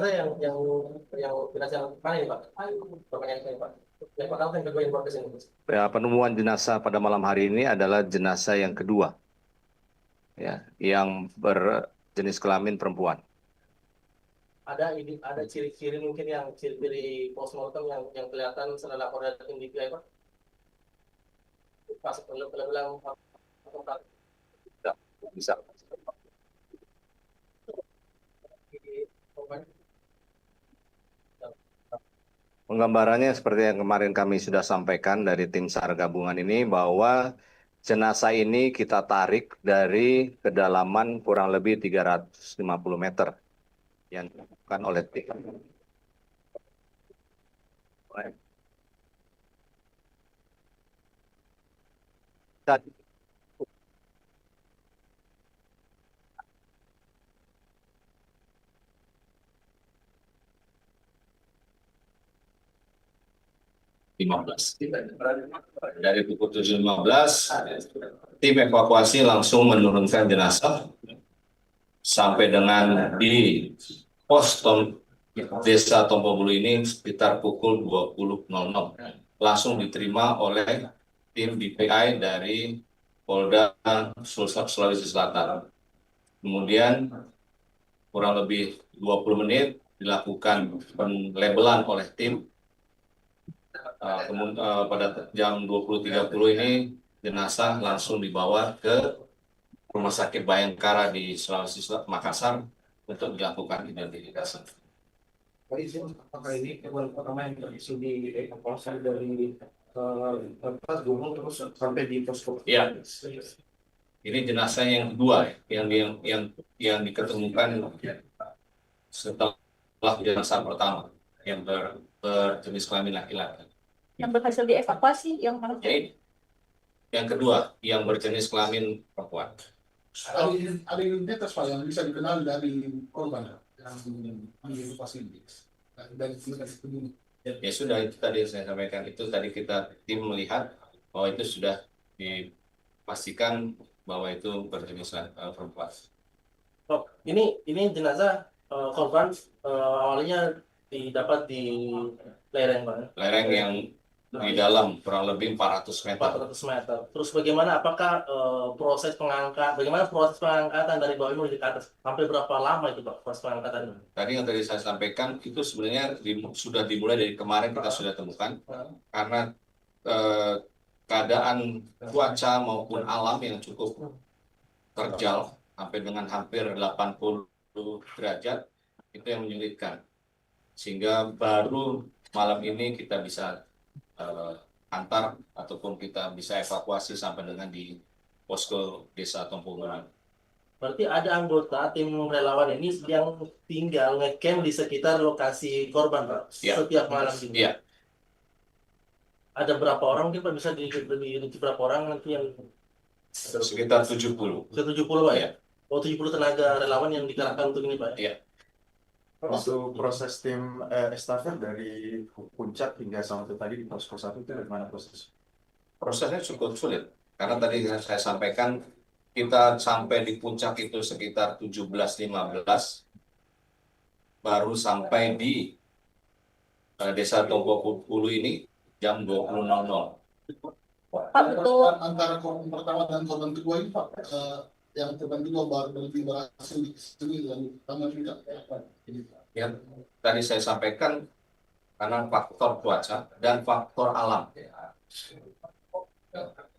yang jenazah yang mana ini Pak? Pertanyaan saya Pak. Yang pertama yang kedua yang bawa ke sini. Ya, penemuan jenazah pada malam hari ini adalah jenazah yang kedua, ya, yang berjenis kelamin perempuan. Ada ciri-ciri mungkin yang ciri-ciri postmortem yang kelihatan setelah laporan tim DPI Pak. Pas bilang Ya, bisa. Penggambarannya seperti yang kemarin kami sudah sampaikan dari tim SAR gabungan ini bahwa jenazah ini kita tarik dari kedalaman kurang lebih 350 meter yang dilakukan oleh tim. Tadi 15. Dari pukul 7.15, tim evakuasi langsung menurunkan jenazah sampai dengan di pos Desa Tompobulu ini sekitar pukul 20.00. Langsung diterima oleh tim DPI dari Polda Sulawesi Selatan. Kemudian kurang lebih 20 menit dilakukan penlabelan oleh tim. Pada jam 20.30 ini jenazah langsung dibawa ke Rumah Sakit Bayangkara di Sulawesi Selatan, Makassar untuk dilakukan identifikasi. Pak izin, apakah ini keluar pertama yang terisi di evakuasi dari atas gunung terus sampai di posko? Iya. Ini jenazah yang kedua yang diketemukan setelah jenazah pertama yang berjenis kelamin laki-laki. Yang berhasil dievakuasi yang mana? Ya, ini. Yang kedua yang berjenis kelamin perempuan. Ada identitas Pak yang bisa dikenal dari korban yang dievakuasi dari ini. Ya sudah, itu tadi saya sampaikan, itu tadi kita tim melihat bahwa itu sudah dipastikan bahwa itu berjenis perempuan. Oh, ini jenazah korban awalnya didapat di lereng Pak. Lereng yang di dalam kurang lebih 400 meter. 400 meter. Terus bagaimana? Apakah bagaimana proses pengangkatan dari bawah ini ke atas? Sampai berapa lama itu Pak proses pengangkatan? Tadi yang tadi saya sampaikan itu sebenarnya sudah dimulai dari kemarin kita sudah temukan karena keadaan cuaca maupun alam yang cukup terjal sampai dengan hampir 80 derajat itu yang menyulitkan, sehingga baru malam ini kita bisa antar ataupun kita bisa evakuasi sampai dengan di posko Desa Tompobulu. Berarti ada anggota tim relawan ini yang tinggal ngecamp di sekitar lokasi korban Pak, Ya. setiap malam gitu. Iya. Ada berapa orang mungkin Pak, bisa berapa orang nanti yang Sekitar 70. 70 Pak ya? Iya. Oh, 70 tenaga relawan yang dikerahkan untuk ini Pak. Iya. Untuk proses tim estafet dari puncak hingga sampai tadi di posko 1 itu bagaimana proses? Prosesnya cukup sulit karena tadi saya sampaikan kita sampai di puncak itu sekitar 17.15, baru sampai di Desa Tompobulu ini jam 20.00. Pak, betul. Antara korban pertama dan korban kedua ini Pak, yang korban kedua baru berhasil di sini dan pertama juga. Ya, tadi saya sampaikan karena faktor cuaca dan faktor alam.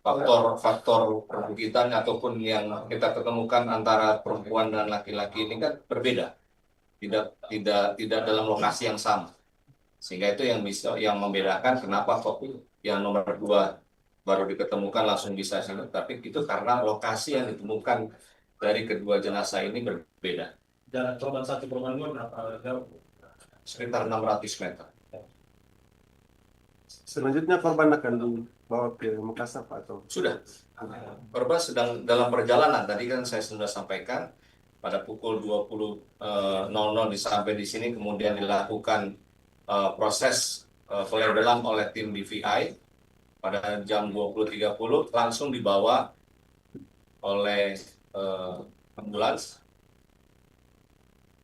Faktor perbukitan ataupun yang kita ketemukan antara perempuan dan laki-laki ini kan berbeda, tidak dalam lokasi yang sama, sehingga itu yang membedakan kenapa kok yang nomor 2 baru diketemukan langsung bisa, tapi itu karena lokasi yang ditemukan dari kedua jenazah ini berbeda. Jarak korban satu korban berapa jauh? Sekitar 600 meter. Selanjutnya korban akan dibawa ke Makassar Pak atau? Sudah. Korban sedang dalam perjalanan. Tadi kan saya sudah sampaikan pada pukul 20.00 sampai di sini, kemudian dilakukan proses pelabelan oleh tim DVI. Pada jam 20.30 langsung dibawa oleh ambulans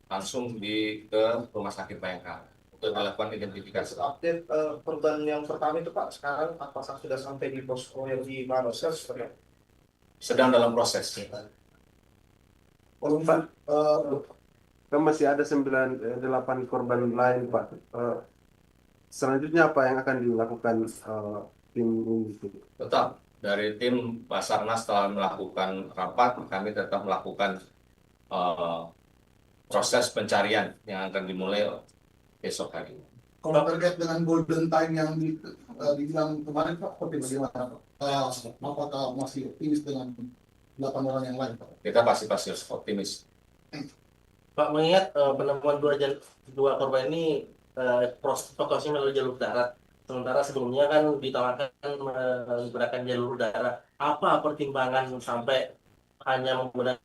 langsung ke rumah sakit Bayangkara untuk dilakukan identifikasi. Update korban yang pertama itu Pak, sekarang apakah sudah sampai di posko yang di Manosel seperti apa? Sedang dalam proses. Oh, Pak, kan masih ada 8 korban lain Pak. Selanjutnya apa yang akan dilakukan tim ini? Tetap dari tim Basarnas setelah melakukan rapat, kami tetap melakukan proses pencarian yang akan dimulai besok hari. Kalau terkait dengan golden time yang dibilang kemarin Pak, seperti bagaimana Pak? Apakah masih optimis dengan 8 orang yang lain Pak? Kita pasti optimis. Pak, mengingat penemuan dua korban ini prosesnya melalui jalur darat, sementara sebelumnya kan ditawarkan menggunakan jalur udara. Apa pertimbangan sampai hanya menggunakan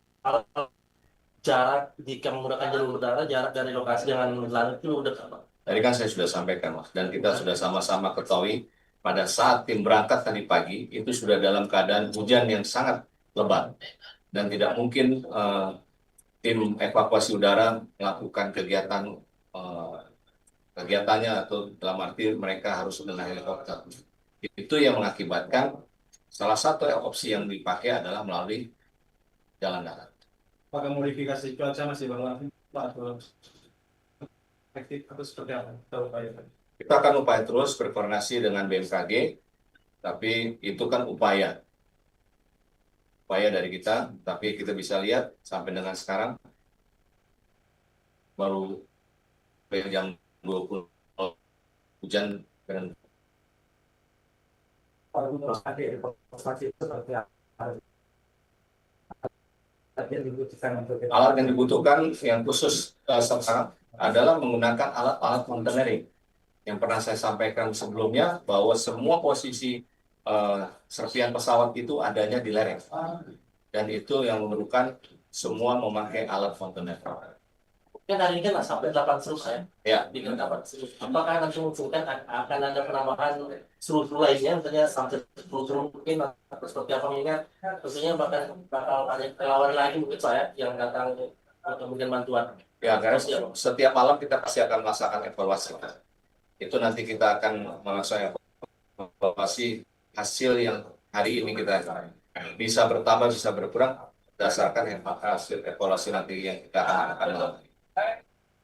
jarak jika menggunakan jalur udara, jarak dari lokasi dengan langit itu dekat, Pak? Tadi kan saya sudah sampaikan, Mas, dan kita sudah sama-sama ketahui pada saat tim berangkat tadi pagi itu sudah dalam keadaan hujan yang sangat lebat dan tidak mungkin tim evakuasi udara melakukan kegiatannya atau dalam arti mereka harus dengan helikopter. Itu yang mengakibatkan salah satu opsi yang dipakai adalah melalui jalan darat. Pakai modifikasi cuaca masih berlaku Pak, efektif atau seperti apa? Kita akan upaya terus berkoordinasi dengan BMKG, tapi itu kan upaya dari kita, tapi kita bisa lihat sampai dengan sekarang baru jam 20 hujan dan alat yang dibutuhkan yang khusus sekarang adalah menggunakan alat-alat mountaineering yang pernah saya sampaikan sebelumnya bahwa semua posisi serpian pesawat itu adanya di lereng dan itu yang memerlukan semua memakai alat mountaineering. Kan hari ini kan sampai 8 serus Ya. Di 8 serus. Apakah nanti mengusulkan akan ada penambahan serus lainnya, misalnya sampai 10 serus mungkin atau seperti apa, mengingat tentunya bakal banyak relawan lagi mungkin Pak yang datang untuk kemudian bantuan. Ya, karena setiap malam kita pasti akan melaksanakan evaluasi. Itu nanti kita akan melaksanakan evaluasi hasil yang hari ini kita bisa bertambah, bisa berkurang berdasarkan hasil evaluasi nanti yang kita akan lakukan.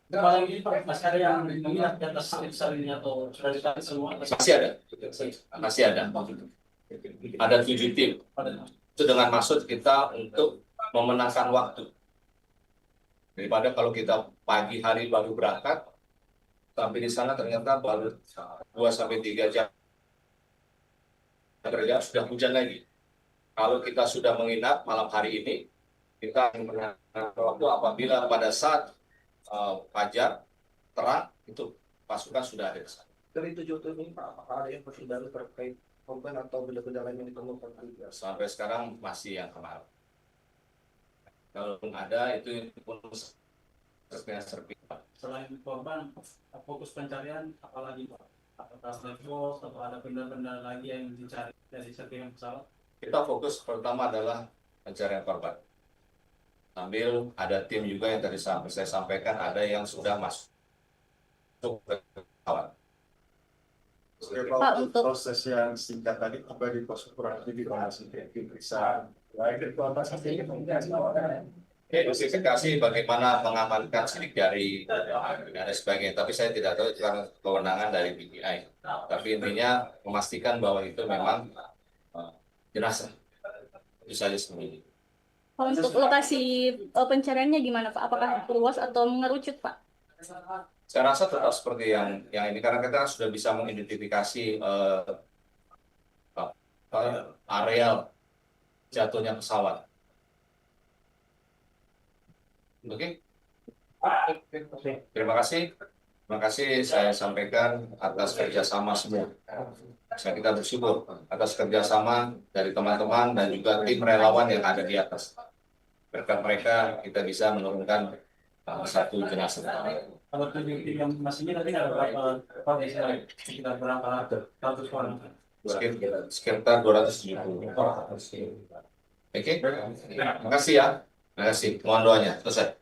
Malam ini Pak, masih ada yang minat di atas ini atau sudah ditarik semua? Masih ada. Ada 7 tim. Itu dengan maksud kita untuk memenangkan waktu. Daripada kalau kita pagi hari baru berangkat, sampai di sana ternyata baru 2-3 jam kerja sudah hujan lagi. Kalau kita sudah menginap malam hari ini, kita akan menangkan waktu apabila pada saat fajar terang itu pasukan sudah ada di sana. Dari 7 tim ini Pak, apakah ada yang masih baru terkait korban atau benda-benda lain yang ditemukan? Sampai sekarang masih yang kemarin. Kalau ada itu pun serpihan. Selain korban, fokus pencarian apalagi Pak? Apakah snapshot atau ada benda-benda lagi yang dicari dari serpihan pesawat? Kita fokus pertama adalah pencarian korban. Sambil ada tim juga yang tadi saya sampaikan, ada yang sudah masuk ke pesawat. Pak, untuk proses yang singkat tadi tiba di pos kurang lebih masih bisa baik itu apa saja Identifikasi bagaimana mengamankan sidik jari dan sebagainya, tapi saya tidak tahu itu karena kewenangan dari BPI. Tapi intinya memastikan bahwa itu memang jenazah. Itu saja sebenarnya. Kalau untuk lokasi pencariannya gimana Pak? Apakah luas atau mengerucut Pak? Saya rasa tetap seperti yang ini karena kita sudah bisa mengidentifikasi areal jatuhnya pesawat. Oke. Terima kasih. Terima kasih saya sampaikan atas kerjasama semua. Kita bersyukur atas kerjasama dari teman-teman dan juga tim relawan yang ada di atas. Berkat mereka kita bisa menurunkan satu jenazah. Kalau tim yang masih ini tadi ada berapa sekitar berapa ratus orang? Sekitar 270. Oke. Terima kasih ya. Terima kasih. Mohon doanya. Selesai.